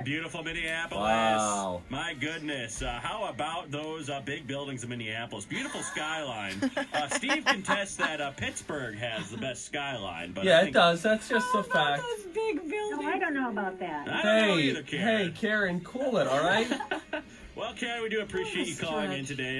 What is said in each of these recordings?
Beautiful Minneapolis. Wow. My goodness. How about those big buildings in Minneapolis? Beautiful skyline. Steve contests that Pittsburgh has the best skyline. But Yeah, it does. That's just a fact. Those big buildings. No, I don't know about that. I don't know either, Hey, Karen, cool it, all right? Well, Karen, we do appreciate you calling in today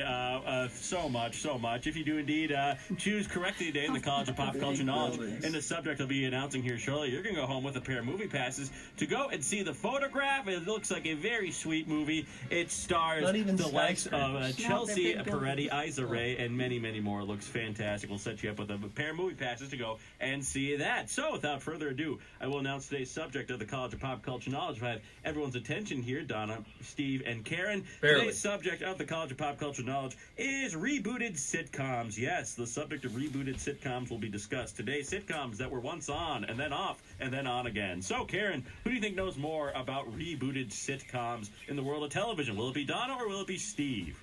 so much. If you do indeed choose correctly today in the College of Pop Culture Knowledge, and the subject I'll be announcing here shortly, you're going to go home with a pair of movie passes to go and see The Photograph. It looks like a very sweet movie. It stars the likes of Chelsea Peretti, Isa Rae, and many, many more. It looks fantastic. We'll set you up with a pair of movie passes to go and see that. So, without further ado, I will announce today's subject of the College of Pop Culture Knowledge. If I have everyone's attention here, Donna, Steve, and Karen. Barely. Today's subject of the College of Pop Culture Knowledge is rebooted sitcoms. Yes, the subject of rebooted sitcoms will be discussed today. Sitcoms that were once on and then off and then on again. So, Karen, who do you think knows more about rebooted sitcoms in the world of television? Will it be Donna or will it be Steve?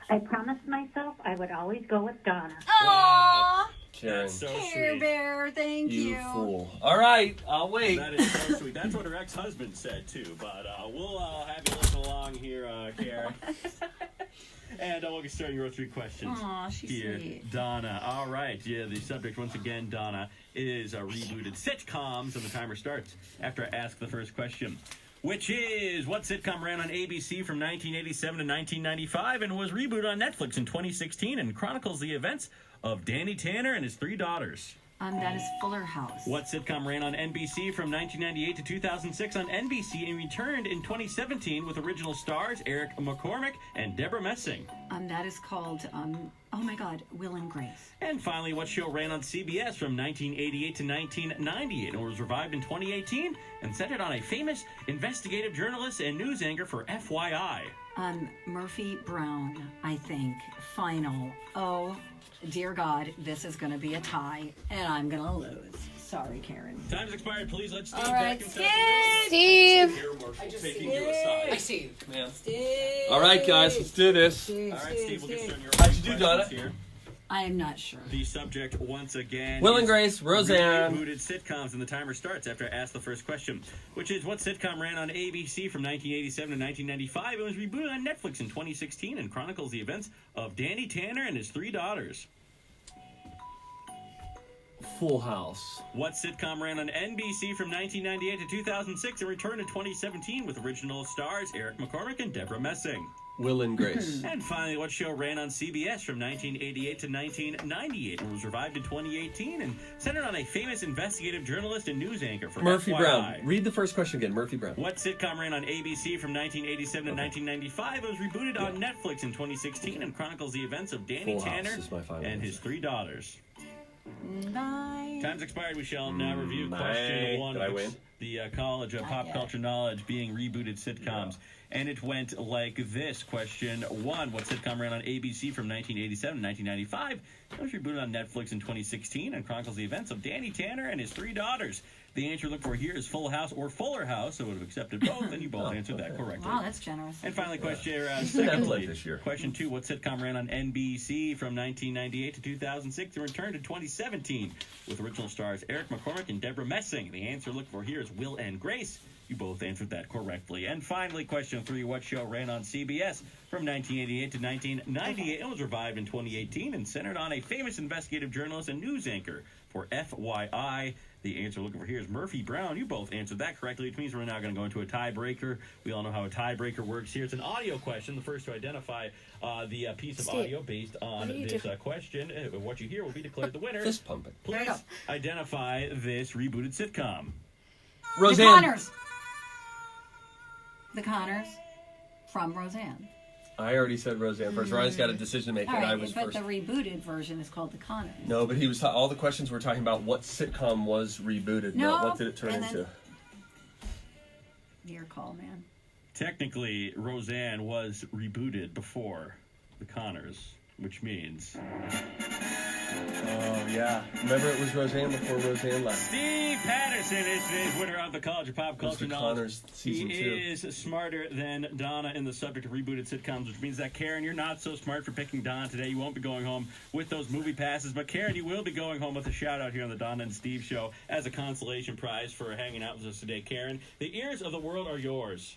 I promised myself I would always go with Donna. Aww. Karen, That's so Care sweet. Bear, thank you. you fool. All right, I'll wait. That is so sweet. That's what her ex-husband said, too. But we'll have you listen along here, Karen. And we'll get started your 3 questions. Aw, she's here, sweet. Donna. All right. Yeah, the subject, once again, Donna, is rebooted sitcoms, and the timer starts after I ask the first question, which is, what sitcom ran on ABC from 1987 to 1995 and was rebooted on Netflix in 2016 and chronicles the events of Danny Tanner and his 3 daughters? That is Fuller House. What sitcom ran on NBC from 1998 to 2006 on NBC and returned in 2017 with original stars Eric McCormick and Deborah Messing? That is called, oh my God, Will and Grace. And finally, what show ran on CBS from 1988 to 1998 and was revived in 2018 and centered on a famous investigative journalist and news anchor for FYI? Murphy Brown, I think. Final. Oh, dear God, this is going to be a tie, and I'm going to lose. Sorry, Karen. Time's expired. Please let Steve All right, back and Steve. taking you aside. I see. Man. Steve. All right, guys, let's do this. All right, Steve, we'll get started on your How'd you do, questions Donna? here. I am not sure. The subject, once again, Will and is Grace, Roseanne. rebooted sitcoms, and the timer starts after I ask the first question, which is, what sitcom ran on ABC from 1987 to 1995 and was rebooted on Netflix in 2016 and chronicles the events of Danny Tanner and his 3 daughters? Full House. What sitcom ran on NBC from 1998 to 2006 and returned in 2017 with original stars Eric McCormick and Deborah Messing? Will and Grace. And finally, what show ran on CBS from 1988 to 1998 and was revived in 2018 and centered on a famous investigative journalist and news anchor for Murphy FYI? Brown. Read the first question again. Murphy Brown. What sitcom ran on ABC from 1987 to 1995 and was rebooted on Netflix in 2016 and chronicles the events of Danny Full House Tanner is my final and his answer. 3 daughters? Bye. Time's expired. We shall now review question 1 Did I of win? the College of Pop yet. Culture Knowledge being rebooted sitcoms. And it went like this. Question 1. What sitcom ran on ABC from 1987 to 1995 and was rebooted on Netflix in 2016 and chronicles the events of Danny Tanner and his 3 daughters? The answer looked for here is Full House or Fuller House, so I would have accepted both, and you both answered that correctly. Wow, that's generous. And finally, question Netflix this year. question 2. What sitcom ran on NBC from 1998 to 2006 and returned in 2017 with original stars Eric McCormick and Deborah Messing? The answer looked for here is Will and Grace. You both answered that correctly. And finally, question 3. What show ran on CBS from 1988 to 1998 and was revived in 2018 and centered on a famous investigative journalist and news anchor for FYI? The answer looking for here is Murphy Brown. You both answered that correctly, which means we're now going to go into a tiebreaker. We all know how a tiebreaker works here. It's an audio question. The first to identify the piece of audio based on this question, what you hear will be declared the winner. Fist pumping. Please identify this rebooted sitcom. Roseanne. The Connors. The Connors from Roseanne. I already said Roseanne first. Ryan's got a decision to make, All and right, I was but first. the rebooted version is called The Connors. No, but he was all the questions were talking about what sitcom was rebooted. No, not what did it turn and then- into? Your call, man. Technically, Roseanne was rebooted before The Connors, which means Oh yeah. Remember, it was Roseanne before Roseanne left. Steve Patter Anderson is today's winner of the College of Pop Culture Mr. Knowledge. Connors, season He 2. is smarter than Donna in the subject of rebooted sitcoms, which means that, Karen, you're not so smart for picking Donna today. You won't be going home with those movie passes. But, Karen, you will be going home with a shout-out here on the Donna and Steve Show as a consolation prize for hanging out with us today. Karen, the ears of the world are yours.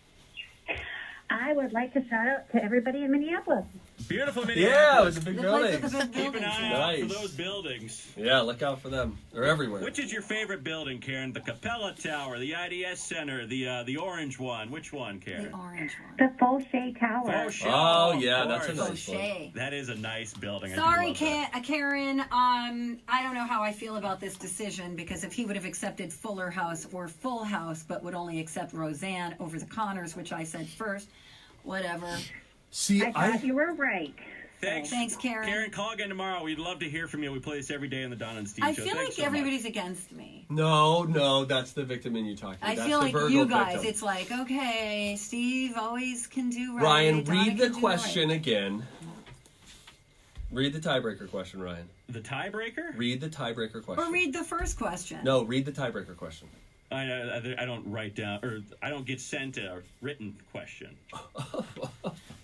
I would like to shout out to everybody in Minneapolis. Beautiful Yeah, it Minneapolis. was a big The place building. with the big Keep an buildings. eye out for Nice. those buildings. Yeah, look out for them. They're everywhere. Which is your favorite building, Karen? The Capella Tower, the IDS Center, the orange one. Which one, Karen? The orange one. The Fauché Tower. Fauché. Oh, Of yeah, that's a course. nice one. Fauché. That is a nice building. I do Sorry, love that. Karen. I don't know how I feel about this decision because if he would have accepted Fuller House or Full House, but would only accept Roseanne over the Connors, which I said first, whatever. See, I thought you were right. Thanks, Karen. Karen, call again tomorrow. We'd love to hear from you. We play this every day on the Donna and Steve I Show. feel Thanks like so much. everybody's against me. No, that's the victim in you talking. I That's feel the like Virgo you guys, victim. it's like, okay, Steve always can do right. Ryan, Donna read the can do question right. again. Read the tiebreaker question, Ryan. The tiebreaker? Read the tiebreaker question. Or read the first question. No, read the tiebreaker question. I don't write down, or I don't get sent a written question.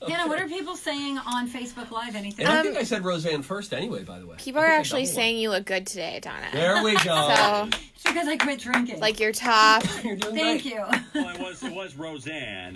Hannah, what are people saying on Facebook Live? Anything? And I think I said Roseanne first anyway, by the way. People I are think I actually doubled saying you look good today, Donna. There we go. So, It's because I quit drinking. like your top. You're doing Thank great. you. Well, it was Roseanne.